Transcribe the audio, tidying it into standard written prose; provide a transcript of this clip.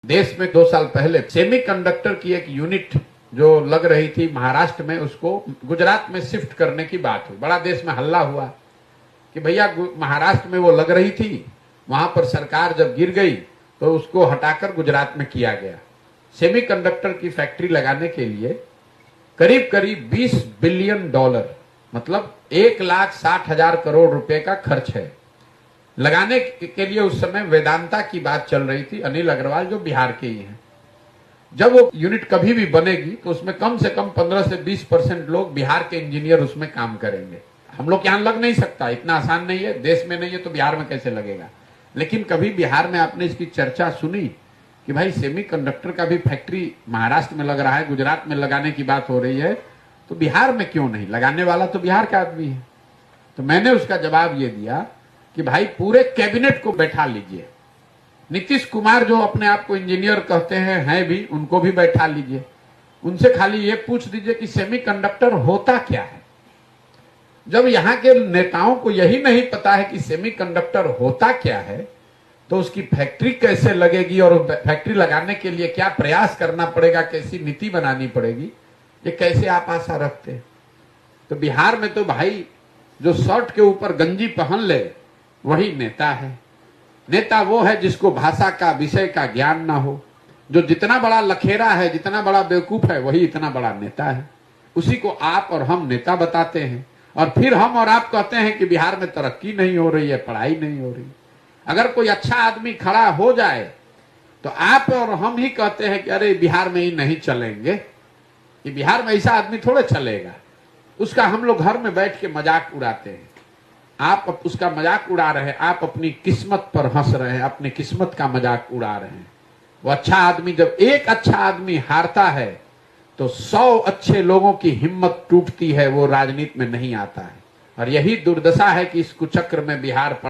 देश में 2 साल पहले सेमीकंडक्टर की एक यूनिट जो लग रही थी महाराष्ट्र में, उसको गुजरात में शिफ्ट करने की बात हुई। बड़ा देश में हल्ला हुआ कि भैया महाराष्ट्र में वो लग रही थी, वहां पर सरकार जब गिर गई तो उसको हटाकर गुजरात में किया गया। सेमीकंडक्टर की फैक्ट्री लगाने के लिए करीब करीब $20 बिलियन, मतलब 1,60,000 करोड़ रुपए का खर्च है। लगाने के लिए उस समय वेदांता की बात चल रही थी, अनिल अग्रवाल जो बिहार के ही हैं। जब वो यूनिट कभी भी बनेगी तो उसमें कम से कम 15 से 20% लोग बिहार के इंजीनियर उसमें काम करेंगे। हम लोग यहां लग नहीं सकता, इतना आसान नहीं है, देश में नहीं है तो बिहार में कैसे लगेगा। लेकिन कभी बिहार में आपने इसकी चर्चा सुनी कि भाई सेमीकंडक्टर का भी फैक्ट्री महाराष्ट्र में लग रहा है, गुजरात में लगाने की बात हो रही है, तो बिहार में क्यों नहीं? लगाने वाला तो बिहार का आदमी है। तो मैंने उसका जवाब ये दिया कि भाई पूरे कैबिनेट को बैठा लीजिए, नीतीश कुमार जो अपने आप को इंजीनियर कहते हैं भी, उनको भी बैठा लीजिए, उनसे खाली ये पूछ दीजिए कि सेमीकंडक्टर होता क्या है। जब यहाँ के नेताओं को यही नहीं पता है कि सेमीकंडक्टर होता क्या है, तो उसकी फैक्ट्री कैसे लगेगी और फैक्ट्री लगाने के लिए क्या प्रयास करना पड़ेगा, कैसी नीति बनानी पड़ेगी, ये कैसे आप आशा रखते हैं? तो बिहार में तो भाई जो शर्ट के ऊपर गंजी पहन ले वही नेता है। नेता वो है जिसको भाषा का, विषय का ज्ञान ना हो। जो जितना बड़ा लखेरा है, जितना बड़ा बेवकूफ है, वही इतना बड़ा नेता है। उसी को आप और हम नेता बताते हैं, और फिर हम और आप कहते हैं कि बिहार में तरक्की नहीं हो रही है, पढ़ाई नहीं हो रही। अगर कोई अच्छा आदमी खड़ा हो जाए तो आप और हम ही कहते हैं कि अरे बिहार में ही नहीं चलेंगे, कि बिहार में ऐसा आदमी थोड़े चलेगा। उसका हम लोग घर में बैठ के मजाक उड़ाते हैं। आप उसका मजाक उड़ा रहे हैं, आप अपनी किस्मत पर हंस रहे हैं, अपनी किस्मत का मजाक उड़ा रहे हैं। वो अच्छा आदमी, जब एक अच्छा आदमी हारता है तो 100 अच्छे लोगों की हिम्मत टूटती है, वो राजनीति में नहीं आता है। और यही दुर्दशा है कि इस कुचक्र में बिहार